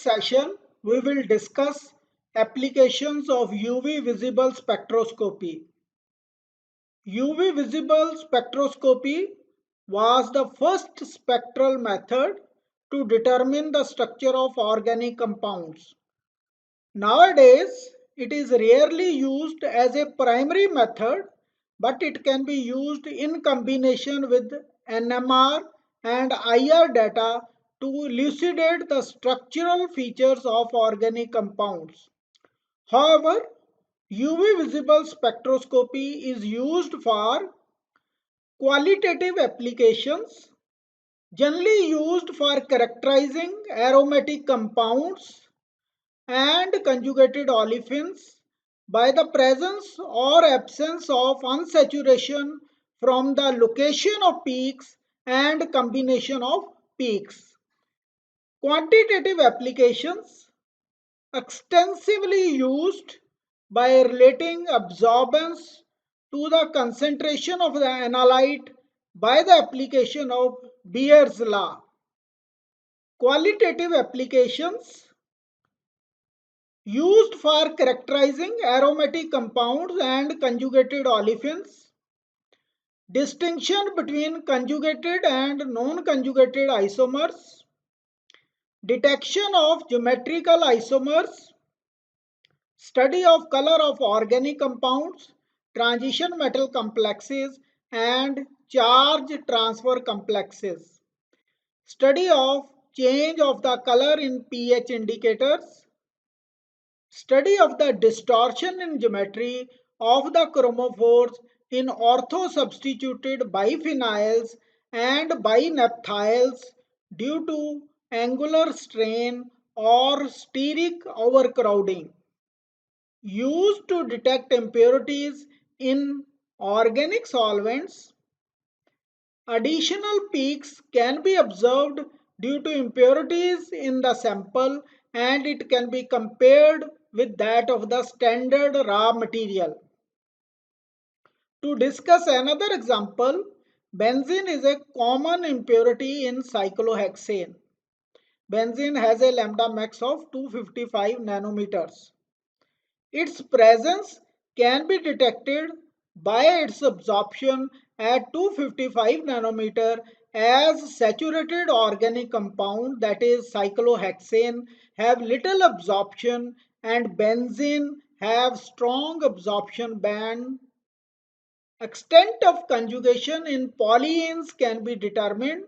session, we will discuss applications of UV visible spectroscopy. UV visible spectroscopy was the first spectral method to determine the structure of organic compounds. Nowadays, it is rarely used as a primary method, but it can be used in combination with NMR and IR data to elucidate the structural features of organic compounds. However, UV visible spectroscopy is used for qualitative applications, generally used for characterizing aromatic compounds and conjugated olefins by the presence or absence of unsaturation from the location of peaks and combination of peaks. Quantitative applications extensively used by relating absorbance to the concentration of the analyte by the application of Beer's law. Qualitative applications used for characterizing aromatic compounds and conjugated olefins, distinction between conjugated and non-conjugated isomers, detection of geometrical isomers, study of color of organic compounds, transition metal complexes and charge transfer complexes, study of change of the color in pH indicators, study of the distortion in geometry of the chromophores in ortho-substituted biphenyls and binaphthyls due to angular strain or steric overcrowding. Used to detect impurities in organic solvents. Additional peaks can be observed due to impurities in the sample and it can be compared with that of the standard raw material. To discuss another example, benzene is a common impurity in cyclohexane. Benzene has a lambda max of 255 nanometers. Its presence can be detected by its absorption at 255 nanometer as saturated organic compound, that is cyclohexane, have little absorption and benzene have strong absorption band. Extent of conjugation in polyenes can be determined.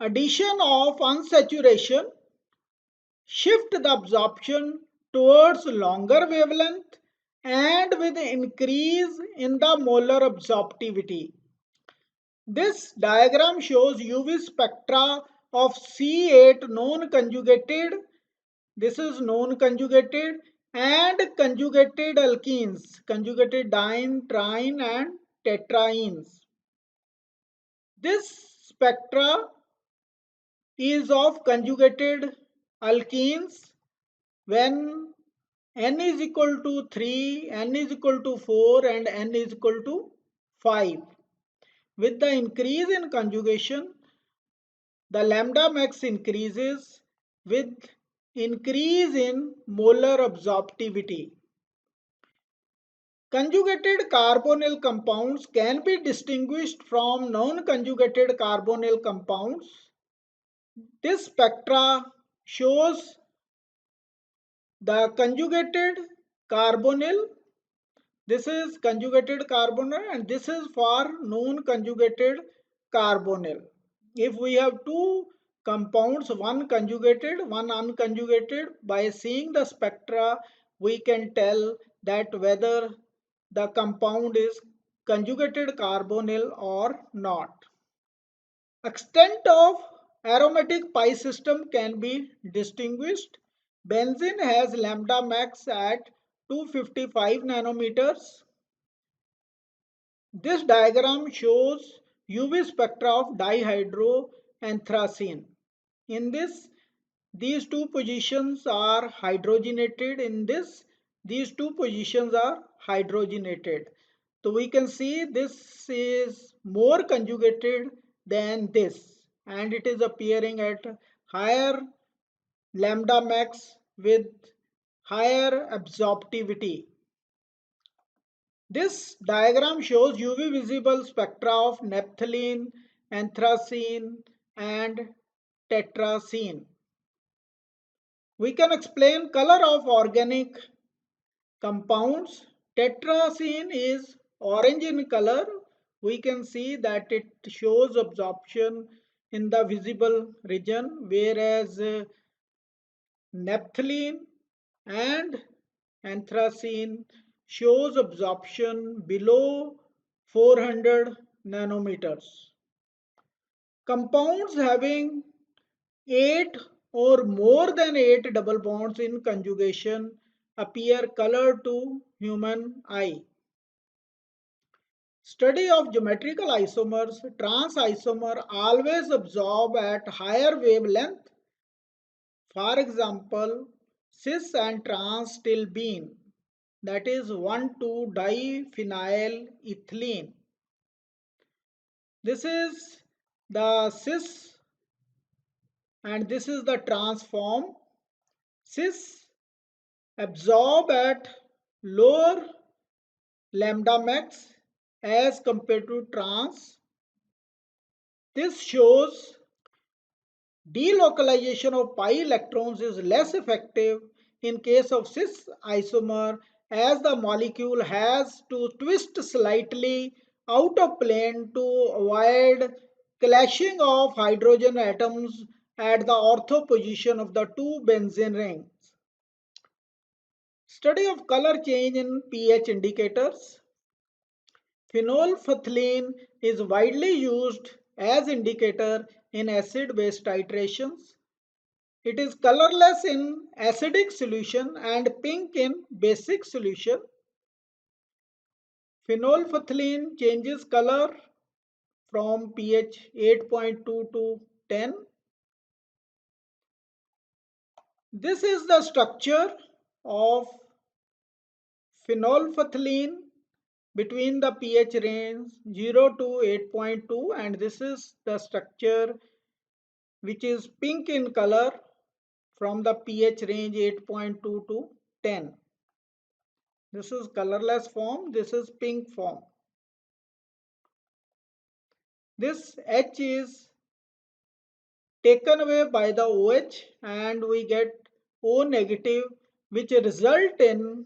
Addition of unsaturation shift the absorption towards longer wavelength and with increase in the molar absorptivity. This diagram shows UV spectra of C8 non-conjugated, this is non-conjugated, and conjugated alkenes, conjugated diene, triene and tetraenes. This spectra is of conjugated alkenes when n is equal to 3, n is equal to 4 and n is equal to 5. With the increase in conjugation, the lambda max increases with increase in molar absorptivity. Conjugated carbonyl compounds can be distinguished from non-conjugated carbonyl compounds. This spectra shows the conjugated carbonyl. This is conjugated carbonyl and this is for non-conjugated carbonyl. If we have two compounds, one conjugated, one unconjugated, by seeing the spectra, we can tell that whether the compound is conjugated carbonyl or not. Extent of aromatic pi system can be distinguished. Benzene has lambda max at 255 nanometers. This diagram shows UV spectra of dihydroanthracene. In this, these two positions are hydrogenated. In this, these two positions are hydrogenated. So we can see this is more conjugated than this and it is appearing at higher lambda max with higher absorptivity. This diagram shows UV visible spectra of naphthalene, anthracene, and tetracene. We can explain color of organic compounds. Tetracene is orange in color. We can see that it shows absorption in the visible region, whereas naphthalene and anthracene shows absorption below 400 nanometers. Compounds having 8 or more than 8 double bonds in conjugation appear colored to human eye. Study of geometrical isomers, trans isomer always absorb at higher wavelength. For example, cis and trans stilbene, that is 1,2-diphenyl ethylene. This is the cis and this is the trans form. Cis absorb at lower lambda max as compared to trans. This shows delocalization of pi electrons is less effective in case of cis isomer as the molecule has to twist slightly out of plane to avoid clashing of hydrogen atoms at the ortho position of the two benzene rings. Study of color change in pH indicators. Phenolphthalein is widely used as indicator in acid-base titrations. It is colorless in acidic solution and pink in basic solution. Phenolphthalein changes color from pH 8.2 to 10. This is the structure of phenolphthalein between the pH range 0 to 8.2, and this is the structure which is pink in color from the pH range 8.2 to 10. This is colorless form, this is pink form. This H is taken away by the OH and we get O negative, which result in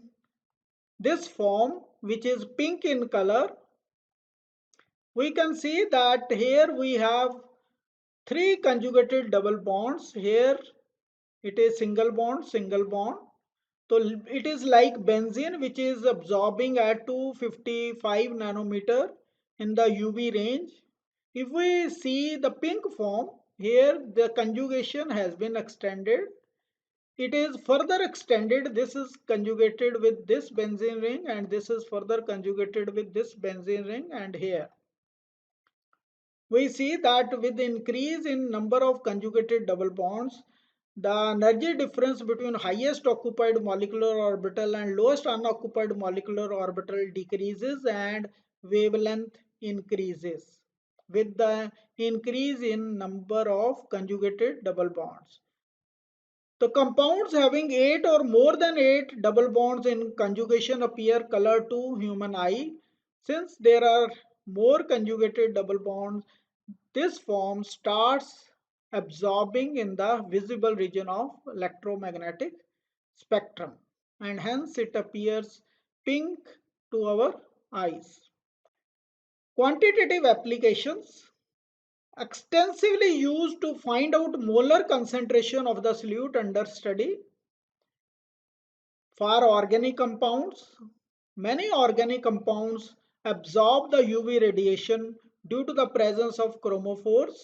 this form which is pink in color. We can see that here we have three conjugated double bonds. Here it is single bond, single bond. So it is like benzene which is absorbing at 255 nanometer in the UV range. If we see the pink form, here the conjugation has been extended. It is further extended. This is conjugated with this benzene ring and this is further conjugated with this benzene ring, and here we see that with increase in number of conjugated double bonds, the energy difference between highest occupied molecular orbital and lowest unoccupied molecular orbital decreases and wavelength increases with the increase in number of conjugated double bonds. The compounds having 8 or more than 8 double bonds in conjugation appear colored to human eye. Since there are more conjugated double bonds, this form starts absorbing in the visible region of electromagnetic spectrum and hence it appears pink to our eyes. Quantitative applications extensively used to find out molar concentration of the solute under study. For organic compounds, many organic compounds absorb the UV radiation due to the presence of chromophores.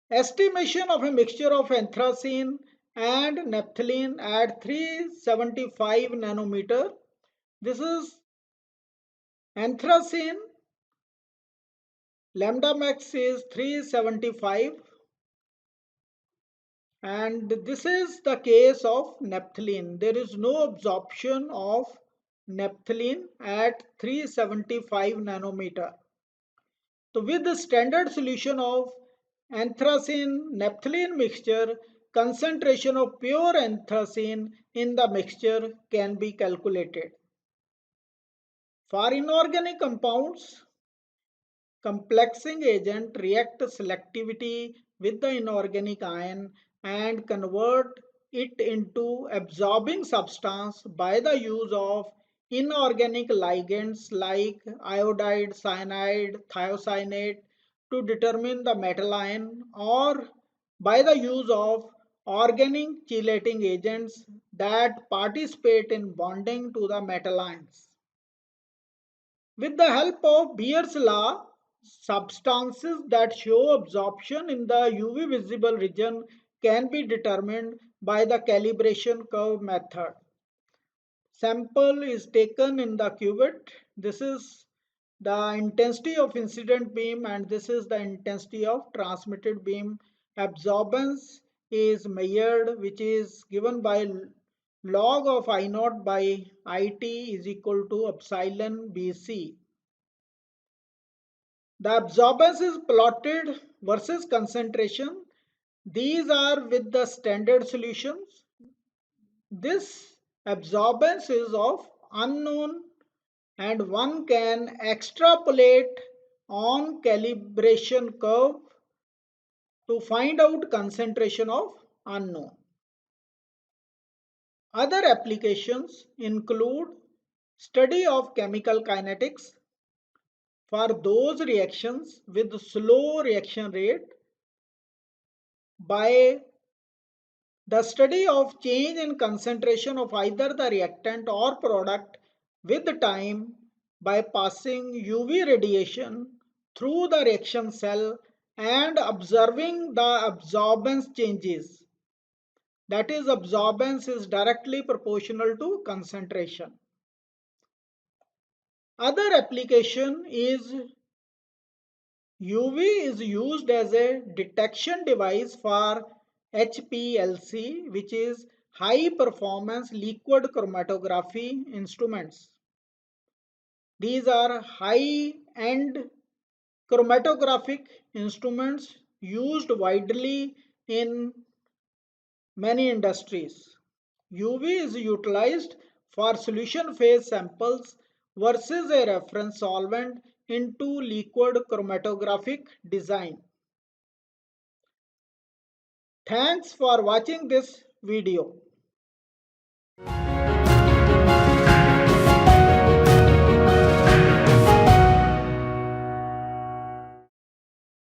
Estimation of a mixture of anthracene and naphthalene at 375 nanometer. This is anthracene, lambda max is 375, and this is the case of naphthalene. There is no absorption of naphthalene at 375 nanometer. So with the standard solution of anthracene naphthalene mixture, concentration of pure anthracene in the mixture can be calculated. For inorganic compounds, complexing agent react selectivity with the inorganic ion and convert it into absorbing substance by the use of inorganic ligands like iodide, cyanide, thiocyanate to determine the metal ion, or by the use of organic chelating agents that participate in bonding to the metal ions. With the help of Beer's law, substances that show absorption in the UV visible region can be determined by the calibration curve method. Sample is taken in the cuvette. This is the intensity of incident beam and this is the intensity of transmitted beam. Absorbance is measured, which is given by log of I naught by IT is equal to epsilon BC. The absorbance is plotted versus concentration. These are with the standard solutions. This absorbance is of unknown and one can extrapolate on calibration curve to find out concentration of unknown. Other applications include study of chemical kinetics for those reactions with slow reaction rate by the study of change in concentration of either the reactant or product with time by passing UV radiation through the reaction cell and observing the absorbance changes. That is, absorbance is directly proportional to concentration. Other application is UV is used as a detection device for HPLC, which is high performance liquid chromatography instruments. These are high end chromatographic instruments used widely in many industries. UV is utilized for solution phase samples versus a reference solvent into liquid chromatographic design. Thanks for watching this video.